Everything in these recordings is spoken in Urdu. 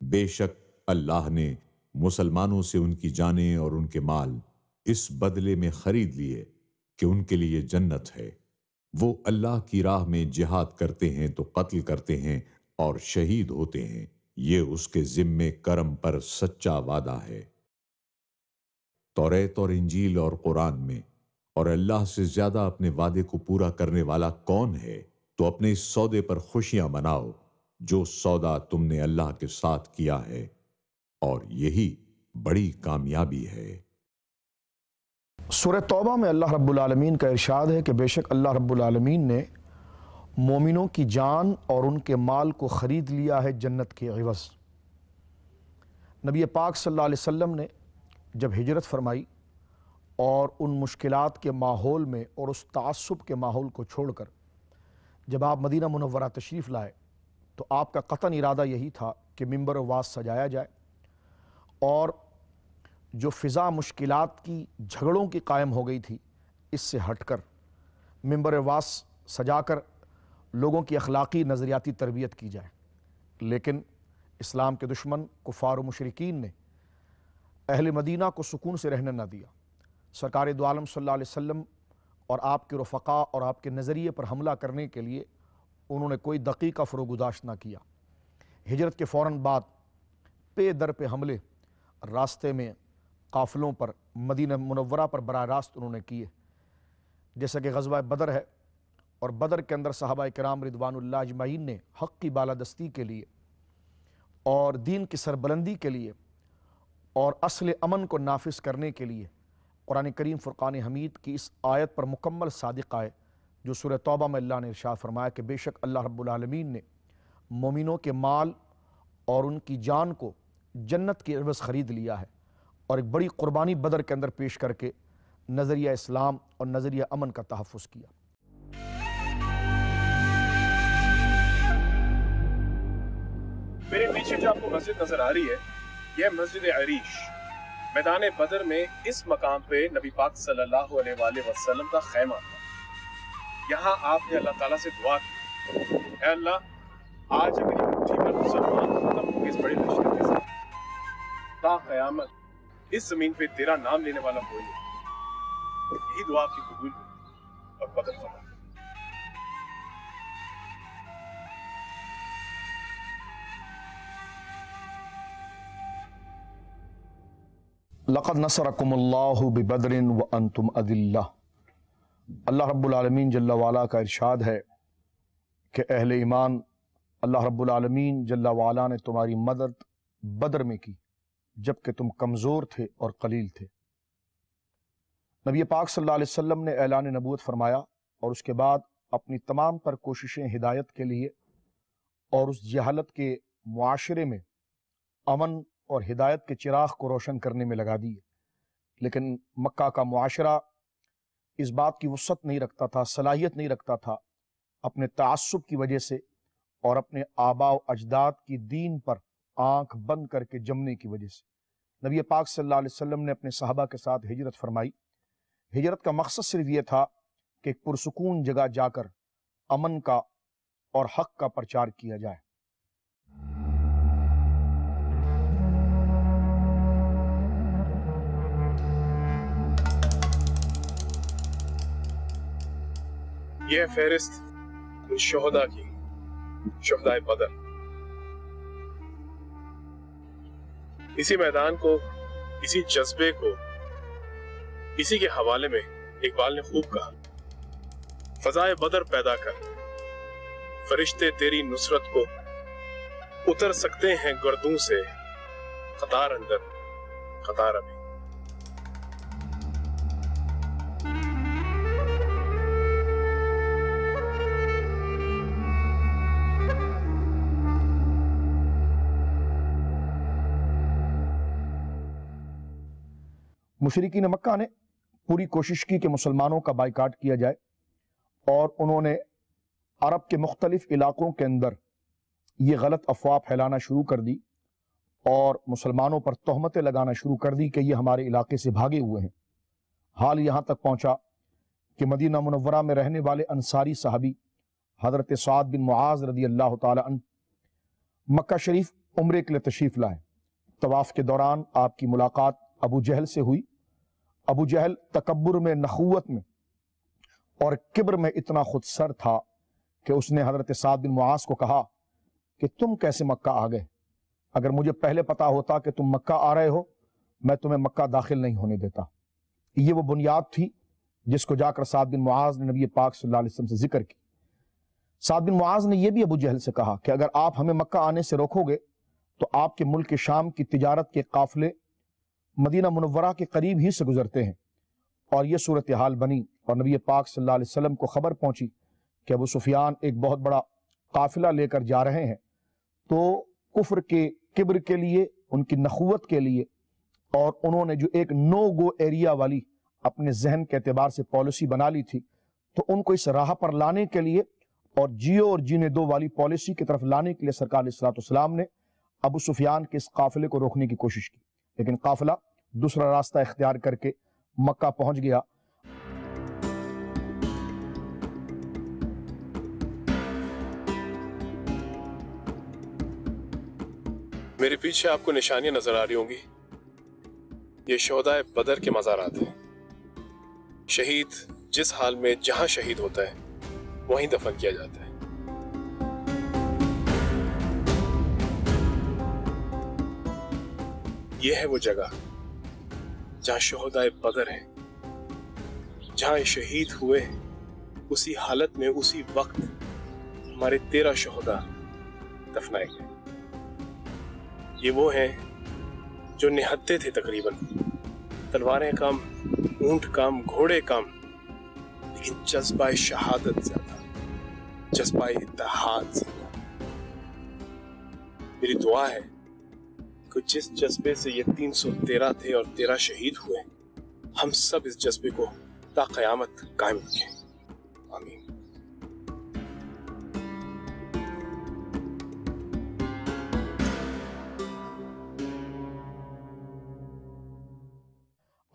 بے شک اللہ نے مسلمانوں سے ان کی جانیں اور ان کے مال اس بدلے میں خرید لیے کہ ان کے لیے جنت ہے۔ وہ اللہ کی راہ میں جہاد کرتے ہیں تو قتل کرتے ہیں اور شہید ہوتے ہیں، یہ اس کے ذمے کرم پر سچا وعدہ ہے۔ توریت اور انجیل اور قرآن میں اور اللہ سے زیادہ اپنے وعدے کو پورا کرنے والا کون ہے؟ تو اپنے اس سودے پر خوشیاں مناؤ جو سودا تم نے اللہ کے ساتھ کیا ہے، اور یہی بڑی کامیابی ہے۔ سورہ توبہ میں اللہ رب العالمین کا ارشاد ہے کہ بے شک اللہ رب العالمین نے مومنوں کی جان اور ان کے مال کو خرید لیا ہے جنت کے عوض۔ نبی پاک صلی اللہ علیہ وسلم نے جب ہجرت فرمائی اور ان مشکلات کے ماحول میں اور اس تعصب کے ماحول کو چھوڑ کر جب آپ مدینہ منورہ تشریف لائے تو آپ کا قطعاً ارادہ یہی تھا کہ ممبر وعظ سجایا جائے اور جو فضا مشکلات کی جھگڑوں کی قائم ہو گئی تھی اس سے ہٹ کر ممبر وعظ سجا کر لوگوں کی اخلاقی نظریاتی تربیت کی جائے۔ لیکن اسلام کے دشمن کفار و مشرکین نے اہل مدینہ کو سکون سے رہنے نہ دیا۔ سرکار دو عالم صلی اللہ علیہ وسلم اور آپ کے رفقا اور آپ کے نظریے پر حملہ کرنے کے لیے انہوں نے کوئی دقیقہ فروگزاشت نہ کیا۔ ہجرت کے فوراً بعد پے در پہ حملے راستے میں قافلوں پر مدینہ منورہ پر براہ راست انہوں نے کیے، جیسا کہ غزوہ بدر ہے، اور بدر کے اندر صحابہ کرام رضوان اللہ اجمعین نے حق کی بالادستی کے لیے اور دین کی سربلندی کے لیے اور اصل امن کو نافذ کرنے کے لیے قرآن کریم فرقان حمید کی اس آیت پر مکمل صادق آئے جو سورہ توبہ میں اللہ نے ارشاد فرمایا کہ بے شک اللہ رب العالمین نے مومنوں کے مال اور ان کی جان کو جنت کے عوض خرید لیا ہے، اور ایک بڑی قربانی بدر کے اندر پیش کر کے نظریہ اسلام اور نظریہ امن کا تحفظ کیا۔ میرے پیچھے جو آپ کو مسجد نظر آ رہی ہے یہ مسجد عریش، میدان بدر میں اس مقام پہ نبی پاک صلی اللہ علیہ وآلہ وسلم کا خیمہ تھا۔ یہاں آپ نے اللہ تعالیٰ سے دعا کی، اے اللہ آج میری مٹھی پر مسلمان ختم ہو گئے اس بڑے لشکر کے ساتھ، تا قیامت اس زمین پہ تیرا نام لینے والا کوئی نہیں۔ یہی دعا آپ کی قبول ہوئی اور بدر فتح۔ لقد نصرکم اللہ ببدر وانتم اذلہ۔ اللہ رب العالمین جل وعلا کا ارشاد ہے کہ اہل ایمان اللہ رب العالمین جل وعلا نے تمہاری مدد بدر میں کی جبکہ تم کمزور تھے اور قلیل تھے۔ نبی پاک صلی اللہ علیہ وسلم نے اعلان نبوت فرمایا اور اس کے بعد اپنی تمام تر کوششیں ہدایت کے لیے اور اس جہالت کے معاشرے میں امن اور ہدایت کے چراغ کو روشن کرنے میں لگا دیے، لیکن مکہ کا معاشرہ اس بات کی وسعت نہیں رکھتا تھا، صلاحیت نہیں رکھتا تھا، اپنے تعصب کی وجہ سے اور اپنے آباء و اجداد کی دین پر آنکھ بند کر کے جمنے کی وجہ سے نبی پاک صلی اللہ علیہ وسلم نے اپنے صحابہ کے ساتھ ہجرت فرمائی۔ ہجرت کا مقصد صرف یہ تھا کہ ایک پرسکون جگہ جا کر امن کا اور حق کا پرچار کیا جائے۔ یہ ہے فہرست ان شہداء کی، شہداء بدر۔ اسی میدان کو، اسی جذبے کو، اسی کے حوالے میں اقبال نے خوب کہا، فضائے بدر پیدا کر فرشتے تیری نصرت کو اتر سکتے ہیں گردوں سے، قطار اندر قطار ابھی۔ مشرکین مکہ نے پوری کوشش کی کہ مسلمانوں کا بائیکاٹ کیا جائے، اور انہوں نے عرب کے مختلف علاقوں کے اندر یہ غلط افواہ پھیلانا شروع کر دی اور مسلمانوں پر تہمتیں لگانا شروع کر دی کہ یہ ہمارے علاقے سے بھاگے ہوئے ہیں۔ حال یہاں تک پہنچا کہ مدینہ منورہ میں رہنے والے انصاری صحابی حضرت سعد بن معاذ رضی اللہ تعالی عنہ مکہ شریف عمرے کے لیے تشریف لائے۔ طواف کے دوران آپ کی ملاقات ابو جہل سے ہوئی۔ ابو جہل تکبر میں، نخوت میں اور کبر میں اتنا خود سر تھا کہ اس نے حضرت سعد بن معاذ کو کہا کہ تم کیسے مکہ آ گئے؟ اگر مجھے پہلے پتا ہوتا کہ تم مکہ آ رہے ہو میں تمہیں مکہ داخل نہیں ہونے دیتا۔ یہ وہ بنیاد تھی جس کو جا کر سعد بن معاذ نے نبی پاک صلی اللہ علیہ وسلم سے ذکر کی۔ سعد بن معاذ نے یہ بھی ابو جہل سے کہا کہ اگر آپ ہمیں مکہ آنے سے روکو گے تو آپ کے ملک شام کی تجارت کے قافلے مدینہ منورہ کے قریب ہی سے گزرتے ہیں۔ اور یہ صورتحال بنی اور نبی پاک صلی اللہ علیہ وسلم کو خبر پہنچی کہ ابو سفیان ایک بہت بڑا قافلہ لے کر جا رہے ہیں۔ تو کفر کے، کبر کے لیے، ان کی نخوت کے لیے، اور انہوں نے جو ایک نو گو ایریا والی اپنے ذہن کے اعتبار سے پالیسی بنا لی تھی، تو ان کو اس راہ پر لانے کے لیے اور جیو اور جینے دو والی پالیسی کی طرف لانے کے لیے سرکار علیہ الصلوۃ والسلام نے ابو سفیان کے اس قافلے کو روکنے کی کوشش کی، لیکن قافلہ دوسرا راستہ اختیار کر کے مکہ پہنچ گیا۔ میرے پیچھے آپ کو نشانیاں نظر آ رہی ہوں گی، یہ شہداء بدر کے مزارات ہیں۔ شہید جس حال میں جہاں شہید ہوتا ہے وہیں دفن کیا جاتا ہے۔ یہ ہے وہ جگہ جہاں شہداء بدر ہیں، جہاں شہید ہوئے اسی حالت میں اسی وقت ہمارے 13 شہداء دفنائے گئے۔ یہ وہ ہیں جو نہتے تھے، تقریباً تلواریں کم، اونٹ کم، گھوڑے کم، لیکن جذبہ شہادت زیادہ، جذبہ اتحاد زیادہ۔ میری دعا ہے کہ جس جذبے سے یہ 313 تھے اور 13 شہید ہوئے، ہم سب اس جذبے کو تا قیامت قائم رکھیں۔ آمین۔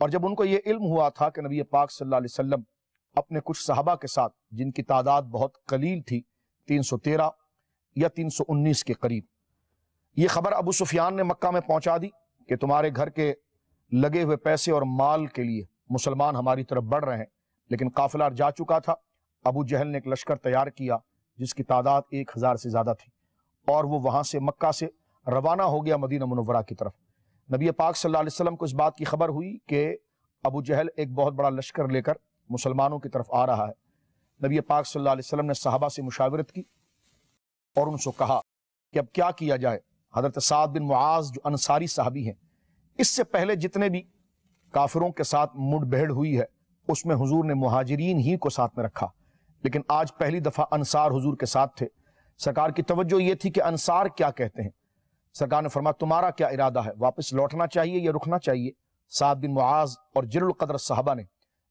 اور جب ان کو یہ علم ہوا تھا کہ نبی پاک صلی اللہ علیہ وسلم اپنے کچھ صحابہ کے ساتھ، جن کی تعداد بہت قلیل تھی، 313 یا 319 کے قریب، یہ خبر ابو سفیان نے مکہ میں پہنچا دی کہ تمہارے گھر کے لگے ہوئے پیسے اور مال کے لیے مسلمان ہماری طرف بڑھ رہے ہیں۔ لیکن قافلہ جا چکا تھا۔ ابو جہل نے ایک لشکر تیار کیا جس کی تعداد 1000 سے زیادہ تھی، اور وہ وہاں سے مکہ سے روانہ ہو گیا مدینہ منورہ کی طرف۔ نبی پاک صلی اللہ علیہ وسلم کو اس بات کی خبر ہوئی کہ ابو جہل ایک بہت بڑا لشکر لے کر مسلمانوں کی طرف آ رہا ہے۔ نبی پاک صلی اللہ علیہ وسلم نے صحابہ سے مشاورت کی اور ان سے کہا کہ اب کیا کیا جائے۔ حضرت سعد بن معاذ جو انصاری صحابی ہیں، اس سے پہلے جتنے بھی کافروں کے ساتھ مڑ بھیڑ ہوئی ہے اس میں حضور نے مہاجرین ہی کو ساتھ میں رکھا، لیکن آج پہلی دفعہ انصار حضور کے ساتھ تھے۔ سرکار کی توجہ یہ تھی کہ انصار کیا کہتے ہیں۔ سرکار نے فرمایا تمہارا کیا ارادہ ہے، واپس لوٹنا چاہیے یا رکنا چاہیے؟ سعد بن معاذ اور جلیل القدر صحابہ نے،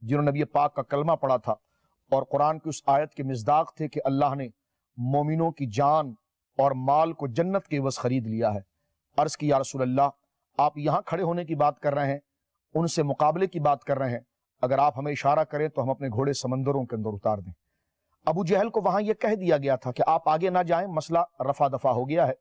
جنہوں نے نبی پاک کا کلمہ پڑھا تھا اور قرآن کی اس آیت کے مصداق تھے کہ اللہ نے مومنوں کی جان اور مال کو جنت کے عوض خرید لیا ہے، عرض کی یا رسول اللہ، آپ یہاں کھڑے ہونے کی بات کر رہے ہیں، ان سے مقابلے کی بات کر رہے ہیں، اگر آپ ہمیں اشارہ کریں تو ہم اپنے گھوڑے سمندروں کے اندر اتار دیں۔ ابو جہل کو وہاں یہ کہہ دیا گیا تھا کہ آپ آگے نہ جائیں، مسئلہ رفع دفع ہو گیا ہے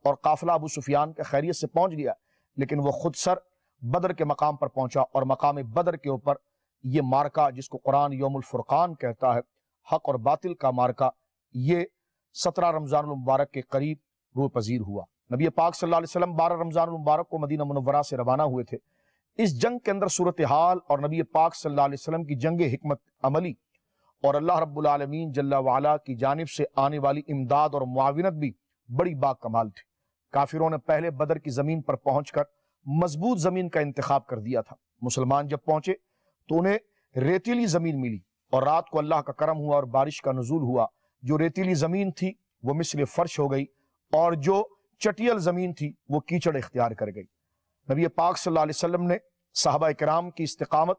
اور قافلہ ابو سفیان کے خیریت سے پہنچ گیا، لیکن وہ خود سر بدر کے مقام پر پہنچا، اور مقام بدر کے اوپر یہ مارکا جس کو قرآن یوم الفرقان کہتا ہے، حق اور باطل کا مارکا، یہ 17 رمضان المبارک کے قریب روح پذیر ہوا۔ نبی پاک صلی اللہ علیہ وسلم 12 رمضان المبارک کو مدینہ منورہ سے روانہ ہوئے تھے۔ اس جنگ کے اندر صورتحال اور نبی پاک صلی اللہ علیہ وسلم کی جنگ حکمت عملی اور اللہ رب العالمین جل وعلا کی جانب سے آنے والی امداد اور معاونت بھی بڑی با کمال تھی۔ کافروں نے پہلے بدر کی زمین پر پہنچ کر مضبوط زمین کا انتخاب کر دیا تھا۔ مسلمان جب پہنچے تو انہیں ریتیلی زمین ملی، اور رات کو اللہ کا کرم ہوا اور بارش کا نزول ہوا۔ جو ریتیلی زمین تھی وہ مثل فرش ہو گئی، اور جو چٹیل زمین تھی وہ کیچڑ اختیار کر گئی۔ نبی پاک صلی اللہ علیہ وسلم نے صحابہ کرام کی استقامت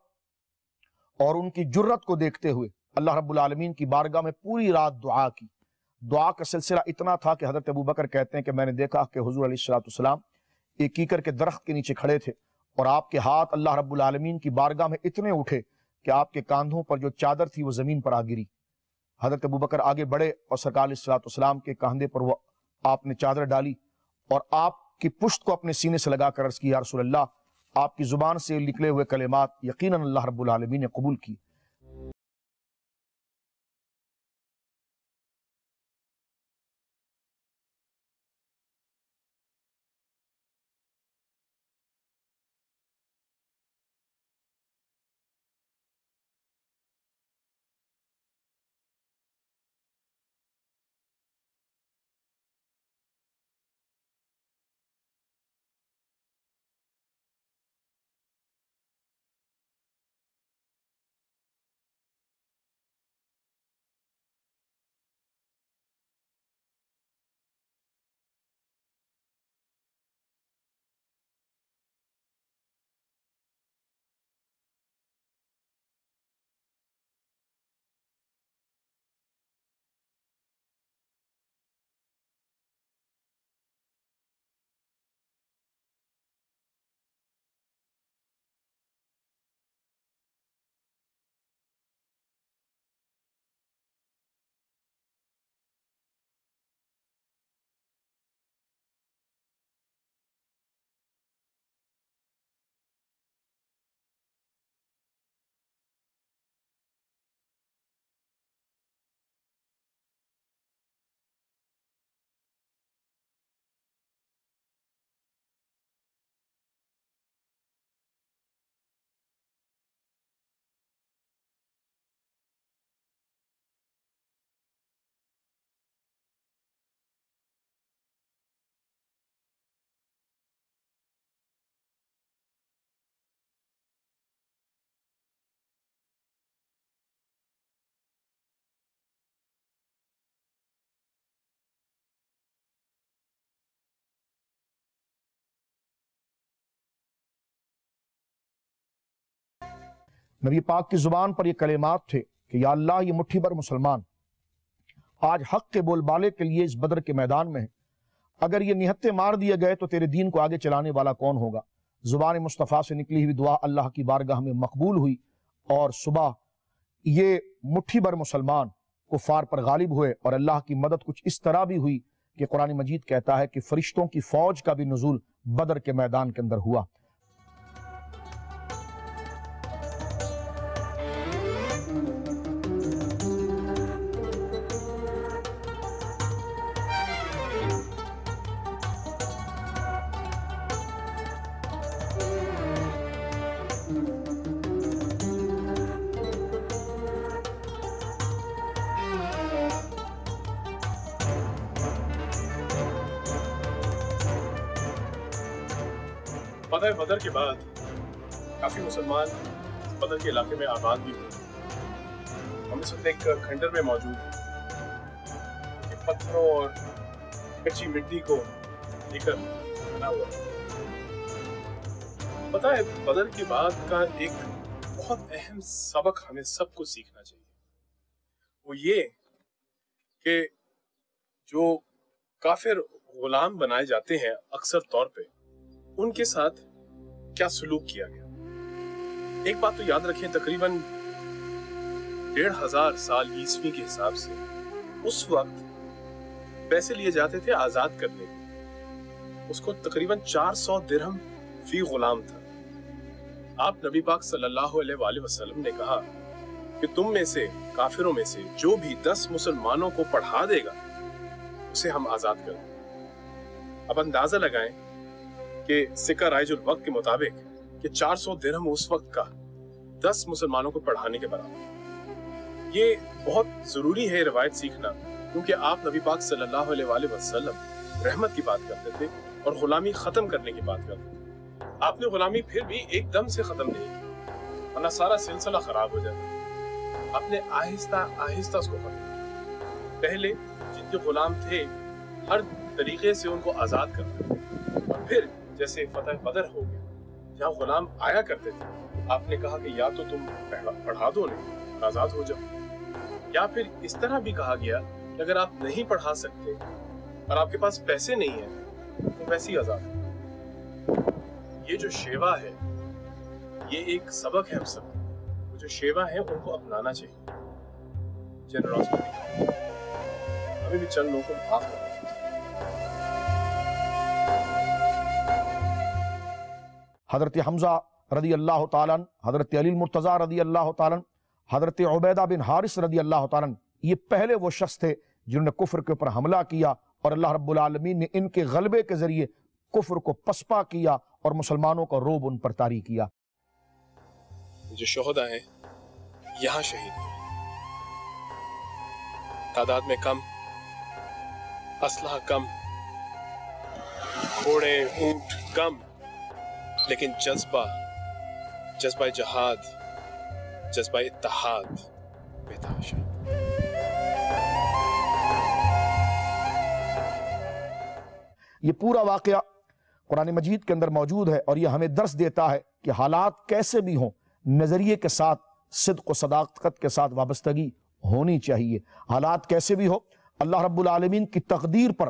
اور ان کی جرت کو دیکھتے ہوئے اللہ رب العالمین کی بارگاہ میں پوری رات دعا کی۔ دعا کا سلسلہ اتنا تھا کہ حضرت ابو بکر کہتے ہیں کہ میں نے دیکھا کہ حضور علیہ الصلوۃ والسلام ایک کیکر کے درخت کے نیچے کھڑے تھے، اور آپ کے ہاتھ اللہ رب العالمین کی بارگاہ میں اتنے اٹھے کہ آپ کے کاندھوں پر جو چادر تھی وہ زمین پر آ گری۔ حضرت ابو بکر آگے بڑھے اور سرکار علیہ الصلوۃ والسلام کے کاندھے پر وہ آپ نے چادر ڈالی، اور آپ کی پشت کو اپنے سینے سے لگا کر عرض کی یا رسول اللہ آپ کی زبان سے نکلے ہوئے کلمات یقیناً اللہ رب العالمین نے قبول کی۔ نبی پاک کی زبان پر یہ کلمات تھے کہ یا اللہ یہ مٹھی بھر مسلمان آج حق کے بول بالے کے لیے اس بدر کے میدان میں ہیں، اگر یہ نہتے مار دیے گئے تو تیرے دین کو آگے چلانے والا کون ہوگا؟ زبان مصطفیٰ سے نکلی ہوئی دعا اللہ کی بارگاہ میں مقبول ہوئی اور صبح یہ مٹھی بھر مسلمان کفار پر غالب ہوئے، اور اللہ کی مدد کچھ اس طرح بھی ہوئی کہ قرآن مجید کہتا ہے کہ فرشتوں کی فوج کا بھی نزول بدر کے میدان کے اندر ہوا۔ فتح بدر کے بعد کافی مسلمان بدر کے علاقے میں آباد بھی ہوئے۔ ہم اس وقت ایک کھنڈر میں موجود ہیں، پتھروں اور کچی مٹی کو لے کر بنا ہوا۔ پتہ ہے بدر کے بعد کا ایک بہت اہم سبق ہمیں سب کو سیکھنا چاہیے، وہ یہ کہ جو کافر غلام بنائے جاتے ہیں اکثر طور پہ ان کے ساتھ کیا سلوک کیا گیا۔ ایک بات تو یاد رکھیں، تقریباً 1500 سال عیسوی کے حساب سے اس وقت پیسے لیے جاتے تھے آزاد کرنے کے، اس کو تقریباً 400 درہم فی غلام تھا۔ آپ نبی پاک صلی اللہ علیہ وآلہ وسلم نے کہا کہ تم میں سے کافروں میں سے جو بھی 10 مسلمانوں کو پڑھا دے گا اسے ہم آزاد کر دیں۔ اب اندازہ لگائیں کہ سکہ رائج الوقت کے مطابق کہ 400 درہم اس وقت کا 10 مسلمانوں کو پڑھانے کے برابر۔ یہ بہت ضروری ہے روایت سیکھنا، کیونکہ آپ نبی پاک صلی اللہ علیہ وآلہ وسلم رحمت کی بات کرتے تھے اور غلامی ختم کرنے کی بات کرتے تھے۔ آپ نے غلامی پھر بھی ایک دم سے ختم نہیں کی، ورنہ سارا سلسلہ خراب ہو جاتا۔ آپ نے آہستہ آہستہ اس کو ختم کیا۔ پہلے جن کے غلام تھے ہر طریقے سے ان کو آزاد کرنا، اور پھر جیسے فتح بدر ہو گیا جہاں غلام آیا کرتے تھے، آپ نے کہا کہ یا تو تم پڑھا دو انہیں اور آزاد ہو جاؤ، یا پھر اس طرح بھی کہا گیا کہ اگر آپ نہیں پڑھا سکتے اور آپ کے پاس پیسے نہیں ہیں تو ویسے ہی آزاد ہو۔ یہ جو شیوا ہے یہ ایک سبق ہے ہم سب کے، وہ جو شیوا ہے ان کو اپنانا چاہیے۔ جنراسٹی ہمیں بھی چند لوگوں کو معاف کرنا چاہیے۔ حضرت حمزہ رضی اللہ تعالیٰ عنہ، حضرت علی المرتضیٰ رضی اللہ تعالیٰ عنہ، حضرت عبیدہ بن حارث رضی اللہ تعالیٰ عنہ، یہ پہلے وہ شخص تھے جنہوں نے کفر کے اوپر حملہ کیا، اور اللہ رب العالمین نے ان کے غلبے کے ذریعے کفر کو پسپا کیا اور مسلمانوں کا رعب ان پر طاری کیا۔ جو شہداء ہیں یہاں شہید ہوئے، تعداد میں کم، اسلحہ کم، گھوڑے اونٹ کم، لیکن جذبہ جہاد، جذبہ اتحاد بے تحاشا۔ یہ پورا واقعہ قرآن مجید کے اندر موجود ہے، اور یہ ہمیں درس دیتا ہے کہ حالات کیسے بھی ہوں، نظریے کے ساتھ صدق و صداقت کے ساتھ وابستگی ہونی چاہیے۔ حالات کیسے بھی ہو، اللہ رب العالمین کی تقدیر پر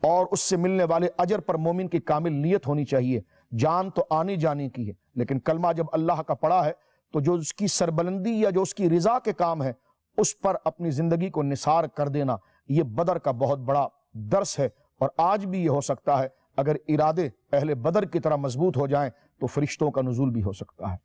اور اس سے ملنے والے اجر پر مومن کی کامل نیت ہونی چاہیے۔ جان تو آنے جانے کی ہے، لیکن کلمہ جب اللہ کا پڑا ہے تو جو اس کی سربلندی یا جو اس کی رضا کے کام ہے، اس پر اپنی زندگی کو نثار کر دینا، یہ بدر کا بہت بڑا درس ہے۔ اور آج بھی یہ ہو سکتا ہے، اگر ارادے اہل بدر کی طرح مضبوط ہو جائیں تو فرشتوں کا نزول بھی ہو سکتا ہے۔